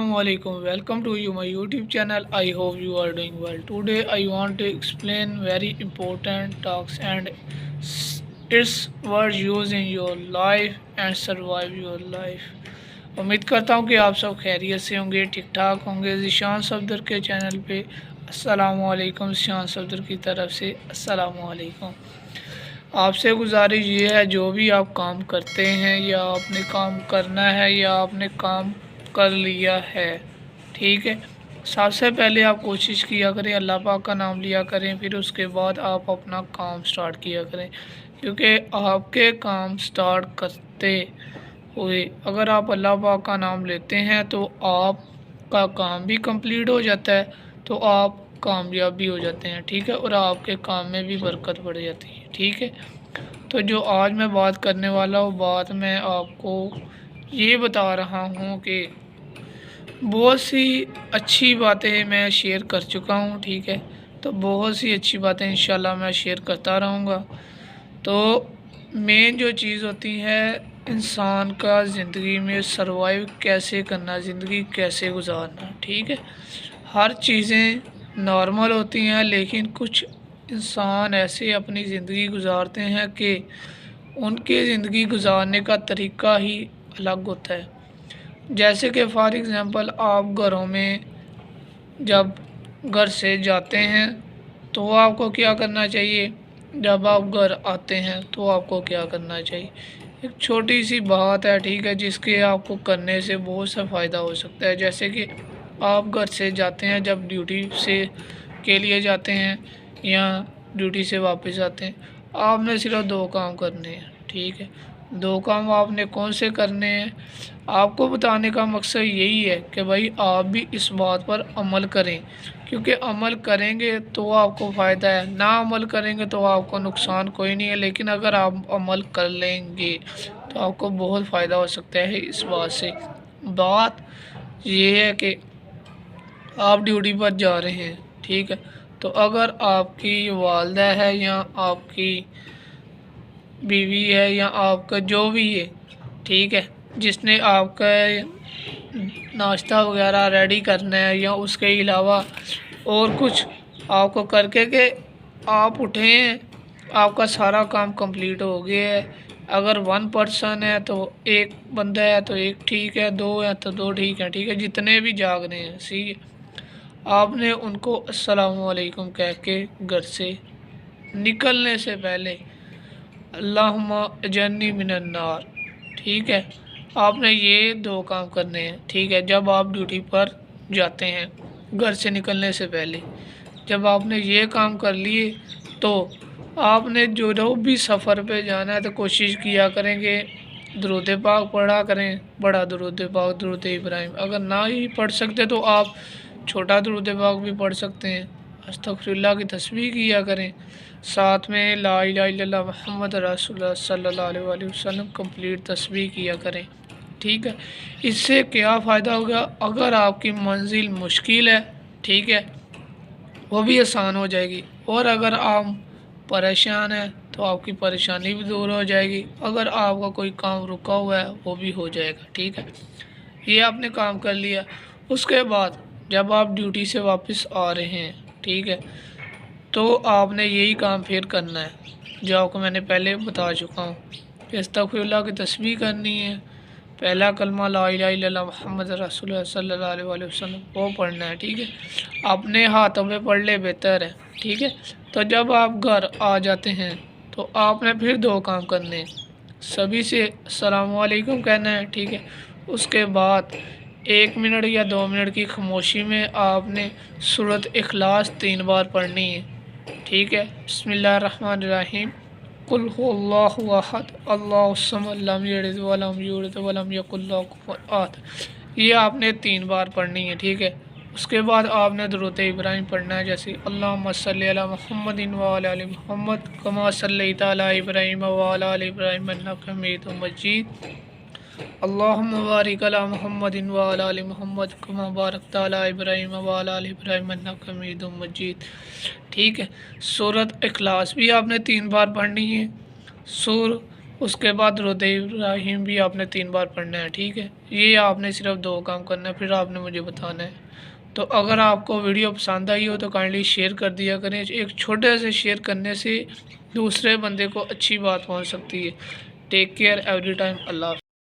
Assalamualaikum. Welcome to my YouTube channel. I hope you are doing well. Today I want to explain very important talks and its words used in your life and survive your life. उम्मीद करता हूँ कि आप सब खैरियत से होंगे, ठीक ठाक होंगे। ज़िशान सफदर के चैनल पे अस्सलामुअलैकुम। ज़िशान सफदर की तरफ से अस्सलामुअलैकुम। आपसे गुजारिश ये है, जो भी आप काम करते हैं या आपने काम करना है या आपने काम कर लिया है, ठीक है, सबसे पहले आप कोशिश किया करें, अल्लाह पाक का नाम लिया करें, फिर उसके बाद आप अपना काम स्टार्ट किया करें। क्योंकि आपके काम स्टार्ट करते हुए अगर आप अल्लाह पाक का नाम लेते हैं तो आपका काम भी कंप्लीट हो जाता है, तो आप कामयाब भी हो जाते हैं, ठीक है, और आपके काम में भी बरकत बढ़ जाती है, ठीक है। तो जो आज मैं बात करने वाला हूँ, बात मैं आपको ये बता रहा हूँ कि बहुत सी अच्छी बातें मैं शेयर कर चुका हूँ, ठीक है, तो बहुत सी अच्छी बातें इंशाल्लाह मैं शेयर करता रहूँगा। तो मेन जो चीज़ होती है, इंसान का ज़िंदगी में सरवाइव कैसे करना, ज़िंदगी कैसे गुजारना, ठीक है। हर चीज़ें नॉर्मल होती हैं, लेकिन कुछ इंसान ऐसे अपनी ज़िंदगी गुजारते हैं कि उनके ज़िंदगी गुजारने का तरीका ही अलग होता है। जैसे कि फॉर एग्ज़ाम्पल, आप घरों में जब घर से जाते हैं तो आपको क्या करना चाहिए, जब आप घर आते हैं तो आपको क्या करना चाहिए। एक छोटी सी बात है, ठीक है, जिसके आपको करने से बहुत सा फ़ायदा हो सकता है। जैसे कि आप घर से जाते हैं, जब ड्यूटी से के लिए जाते हैं या ड्यूटी से वापस आते हैं, आपने सिर्फ दो काम करने हैं, ठीक है। दो काम आपने कौन से करने हैं, आपको बताने का मकसद यही है कि भाई आप भी इस बात पर अमल करें, क्योंकि अमल करेंगे तो आपको फ़ायदा है, ना अमल करेंगे तो आपको नुकसान कोई नहीं है। लेकिन अगर आप अमल कर लेंगे तो आपको बहुत फ़ायदा हो सकता है। इस बात से बात ये है कि आप ड्यूटी पर जा रहे हैं, ठीक है, तो अगर आपकी वालदा है या आपकी बीवी है या आपका जो भी है, ठीक है, जिसने आपका नाश्ता वगैरह रेडी करना है या उसके अलावा और कुछ आपको करके के आप उठे हैं, आपका सारा काम कंप्लीट हो गया है। अगर वन पर्सन है तो एक बंदा है तो एक ठीक है, दो है तो दो ठीक है, ठीक है, जितने भी जाग रहे हैं, सी आपने उनको अस्सलामु अलैकुम कह के घर से निकलने से पहले अल्लाहुम्मा अजरनी मिनन नार, ठीक है, आपने ये दो काम करने हैं, ठीक है। जब आप ड्यूटी पर जाते हैं घर से निकलने से पहले, जब आपने ये काम कर लिए तो आपने जो भी सफ़र पे जाना है तो कोशिश किया करेंगे दुरूद पाक पढ़ा करें, बड़ा दुरूद पाक, दुरूद इब्राहिम। अगर ना ही पढ़ सकते तो आप छोटा दुरूद पाक भी पढ़ सकते हैं। अस्तगफिरुल्लाह की तस्बीह किया करें, साथ में ला इलाहा इल्लल्लाह मुहम्मद रसूलुल्लाह सल्लल्लाहु अलैहि वसल्लम कंप्लीट तस्बीह किया करें, ठीक है। इससे क्या फ़ायदा होगा, अगर आपकी मंजिल मुश्किल है, ठीक है, वो भी आसान हो जाएगी, और अगर आप परेशान हैं तो आपकी परेशानी भी दूर हो जाएगी। अगर आपका कोई काम रुका हुआ है वो भी हो जाएगा, ठीक है। ये आपने काम कर लिया, उसके बाद जब आप ड्यूटी से वापस आ रहे हैं, ठीक है, तो आपने यही काम फिर करना है जो आपको मैंने पहले बता चुका हूँ। अस्तगफिरुल्लाह की तस्बीह करनी है, पहला कलमा ला इलाहा इल्लल्लाह मुहम्मद रसूलुल्लाह सल्लल्लाहु अलैहि वसल्लम वो पढ़ना है, ठीक है। अपने हाथों में पढ़ ले बेहतर है, ठीक है। तो जब आप घर आ जाते हैं तो आपने फिर दो काम करने हैं, सभी से अस्सलामु अलैकुम कहना है, ठीक है। उसके बाद 1 मिनट या 2 मिनट की खामोशी में आपने सूरत इखलास 3 बार पढ़नी है, ठीक है। बिस्मिल्लाहिर्रहमानिर्रहीम, कुल हुवल्लाहु अहद अल्लाहु समद लम यलिद वलम यूलद वलम यकुल लहू कुफुवन अहद, ये आपने 3 बार पढ़नी है, ठीक है। उसके बाद आपने दुरूद इब्राहिम पढ़ना है, जैसे अल्लाहुम्मा सल्लि अला मुहम्मदिन व अला आलि मुहम्मद कमा सल्लैता अला इब्राहीम व अला आलि इब्राहीम इन्नका हमीदुम मजीद, अल्लाहुम्मा बारिक अला मुहम्मदिन व अला आलि मुहम्मद कमा बारकता अला इब्राहीम व अला आलि इब्राहीम इन्नका हमीदुम मजीद, ठीक है। सूरत इखलास भी आपने 3 बार पढ़नी है, اس کے بعد درود ابراہیم بھی آپ نے 3 بار پڑھنا ہے، ٹھیک ہے؟ یہ آپ نے صرف 2 کام کرنا ہے، پھر آپ نے مجھے بتانا ہے۔ تو اگر آپ کو ویڈیو پسند آئی ہو تو کائنڈلی شیئر کر دیا کریں، ایک چھوٹے سے شیئر کرنے سے دوسرے بندے کو اچھی بات پہنچ سکتی ہے۔ ٹیک کیئر ایوری ٹائم، اللہ حافظ۔